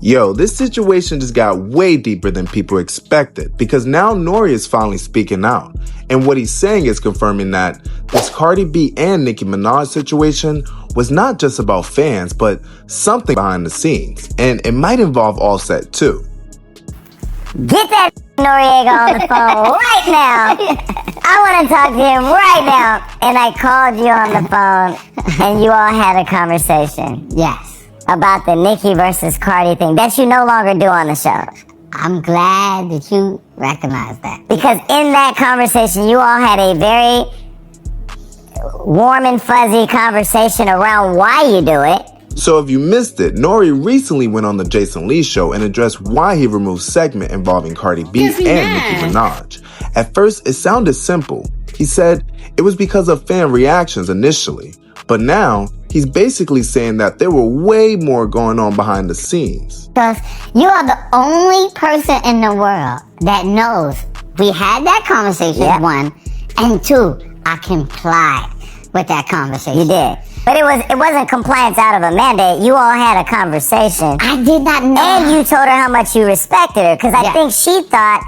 Yo, this situation just got way deeper than people expected because now NORE is finally speaking out. And what he's saying is confirming that this Cardi B and Nicki Minaj situation was not just about fans, but something behind the scenes. And it might involve Offset too. Get that Noriega on the phone right now. I want to talk to him right now. And I called you on the phone and you all had a conversation. Yes. About the Nicki versus Cardi thing that you no longer do on the show. I'm glad that you recognize that. Because in that conversation, you all had a very warm and fuzzy conversation around why you do it. So if you missed it, NORE recently went on the Jason Lee show and addressed why he removed segment involving Cardi B and Nicki Minaj. At first, it sounded simple. He said it was because of fan reactions initially, but now he's basically saying that there were way more going on behind the scenes. Because you are the only person in the world that knows we had that conversation, one, and two, I complied with that conversation. You did. But it wasn't compliance out of a mandate. You all had a conversation. I did not know. And you told her how much you respected her. Because I think she thought,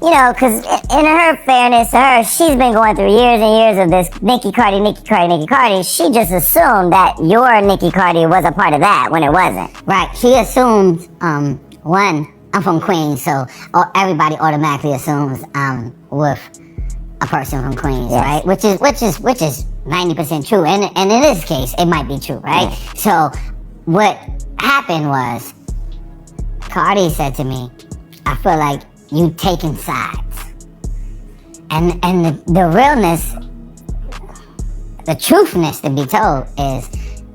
you know, because in her fairness to her, she's been going through years and years of this Nicki Cardi, Nicki Cardi, Nicki Cardi. She just assumed that your Nicki Cardi was a part of that when it wasn't. Right. She assumed, one, I'm from Queens, so everybody automatically assumes I'm with a person from Queens, right? Which is 90% true. And in this case, it might be true, right? So what happened was, Cardi said to me, I feel like you taking sides. And the realness, the truthness to be told is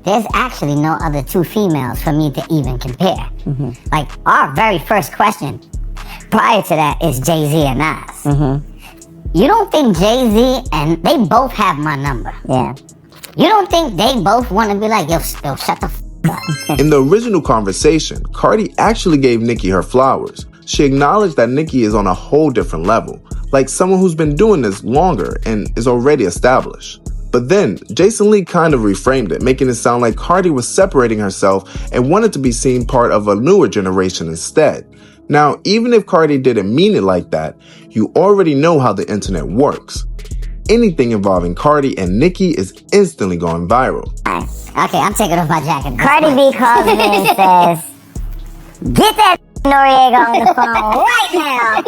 there's actually no other two females for me to even compare. Like our very first question prior to that is Jay-Z and Nas. You don't think Jay-Z and they both have my number? Yeah. You don't think they both want to be like, yo, shut the f up? In the original conversation, Cardi actually gave Nicki her flowers. She acknowledged that Nicki is on a whole different level, like someone who's been doing this longer and is already established. But then, Jason Lee kind of reframed it, making it sound like Cardi was separating herself and wanted to be seen part of a newer generation instead. Now, even if Cardi didn't mean it like that, you already know how the internet works. Anything involving Cardi and Nicki is instantly going viral. Okay, I'm taking off my jacket. Cardi B calls me and says, get that Noriega on the phone right now.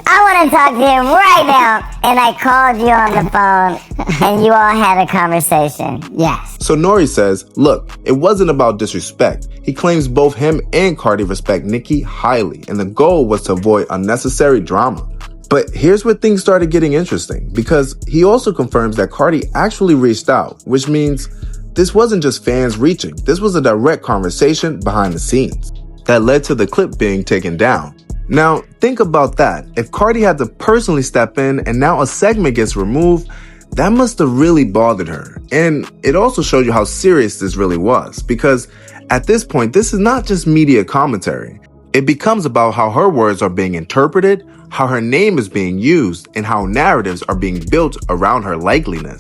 I want to talk to him right now. And I called you on the phone and you all had a conversation. Yes. So NORE says, look, it wasn't about disrespect. He claims both him and Cardi respect Nicki highly, and the goal was to avoid unnecessary drama. But here's where things started getting interesting, because he also confirms that Cardi actually reached out, which means this wasn't just fans reaching. This was a direct conversation behind the scenes that led to the clip being taken down. Now, think about that. If Cardi had to personally step in and now a segment gets removed, that must have really bothered her. And it also showed you how serious this really was, because at this point, this is not just media commentary. It becomes about how her words are being interpreted, how her name is being used, and how narratives are being built around her likeliness.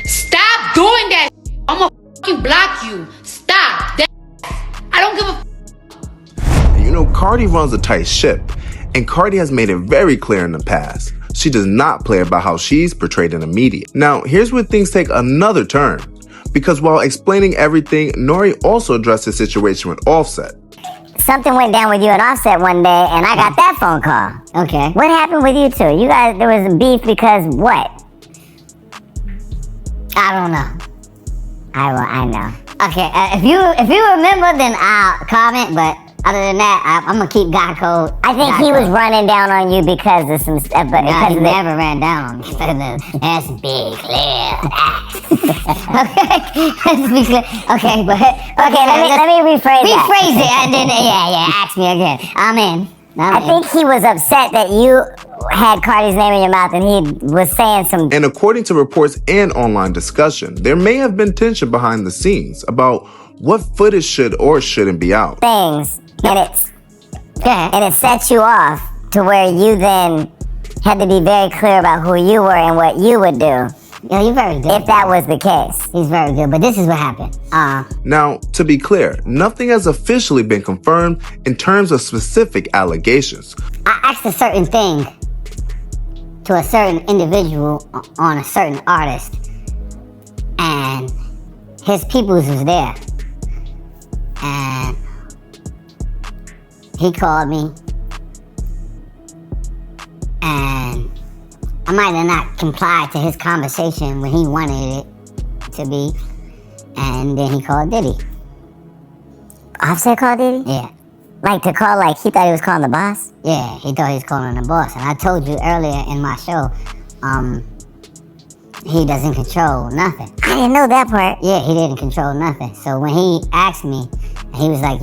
Stop doing that. I'm gonna fucking block you. Stop. I don't give a You know, Cardi runs a tight ship, and Cardi has made it very clear in the past. She does not play about how she's portrayed in the media. Now, here's where things take another turn, because while explaining everything, NORE also addressed the situation with Offset. Something went down with you and Offset one day, and I got that phone call. Okay. What happened with you two? You guys, there was a beef because what? I don't know. I know. Okay, if you remember, then I'll comment, but other than that, I'm gonna keep God code. I think he was running down on you because of some stuff, but no, he never ran down on me. That's big, clear. Okay, let's be clear. Okay, but let me rephrase that. Rephrase it, and then ask me again. I'm in. I think he was upset that you had Cardi's name in your mouth and he was saying some... And according to reports and online discussion, there may have been tension behind the scenes about what footage should or shouldn't be out. Things, and it set you off to where you then had to be very clear about who you were and what you would do. Yeah, you're very good. If that was the case. He's very good, but this is what happened. Now, to be clear, nothing has officially been confirmed in terms of specific allegations. I asked a certain thing to a certain individual on a certain artist, and his peoples was there. And he called me, and I might have not complied to his conversation when he wanted it to be, and then he called Diddy. Offset called Diddy? Yeah. Like to call, like he thought he was calling the boss? Yeah, he thought he was calling the boss. And I told you earlier in my show, he doesn't control nothing. I didn't know that part. Yeah, he didn't control nothing. So when he asked me, he was like,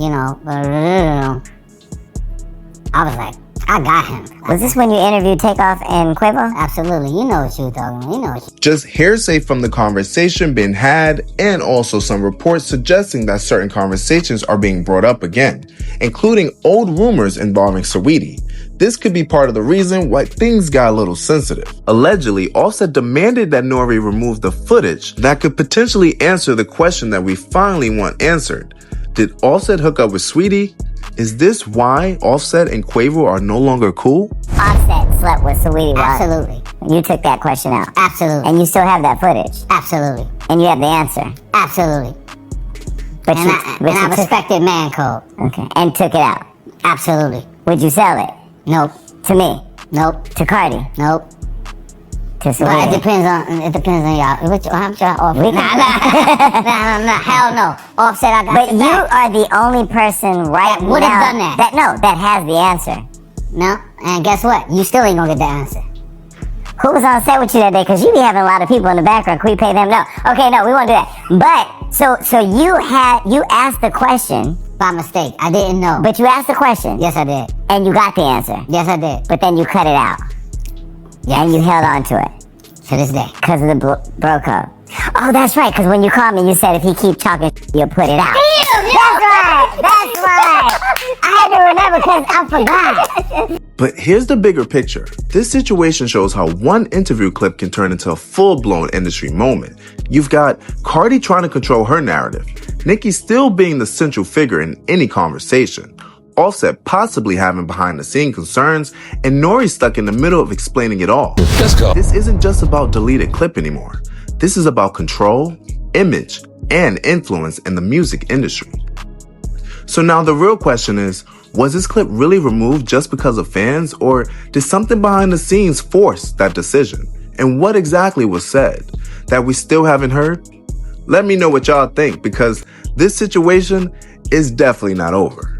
I was like, I got him. Was this when you interviewed Takeoff and Quavo? Absolutely. You know what you were talking about. Just hearsay from the conversation being had, and also some reports suggesting that certain conversations are being brought up again, including old rumors involving Saweetie. This could be part of the reason why things got a little sensitive. Allegedly, Offset demanded that NORE remove the footage that could potentially answer the question that we finally want answered. Did Offset hook up with Saweetie? Is this why Offset and Quavo are no longer cool? Offset slept with Saweetie. Absolutely. You took that question out. Absolutely. And you still have that footage. Absolutely. And you have the answer. Absolutely. But I respected man code. Okay. And took it out. Absolutely. Would you sell it? Nope. To me? Nope. To Cardi? Nope. To Saweetie? Well, it depends on y'all. How much y'all offer? Nah. Hell no. Offset, I got But you are the only person right now would have done that. That has the answer. No. And guess what? You still ain't gonna get the answer. Who was on set with you that day? Because you be having a lot of people in the background. Can we pay them? No. Okay, no, we won't do that. But, so you asked the question. By mistake. I didn't know. But you asked the question. Yes, I did. And you got the answer. Yes, I did. But then you cut it out. Yes. And you held on to it. To this day. Because of the bro code. Oh, that's right. Because when you called me, you said if he keep talking, you'll put it out. That's right. I had to remember because I forgot. But here's the bigger picture. This situation shows how one interview clip can turn into a full-blown industry moment. You've got Cardi trying to control her narrative, Nicki still being the central figure in any conversation, Offset possibly having behind-the-scene concerns, and NORE stuck in the middle of explaining it all. Let's go. This isn't just about deleted clip anymore. This is about control, image, and influence in the music industry. So now the real question is, was this clip really removed just because of fans, or did something behind the scenes force that decision? And what exactly was said that we still haven't heard? Let me know what y'all think, because this situation is definitely not over.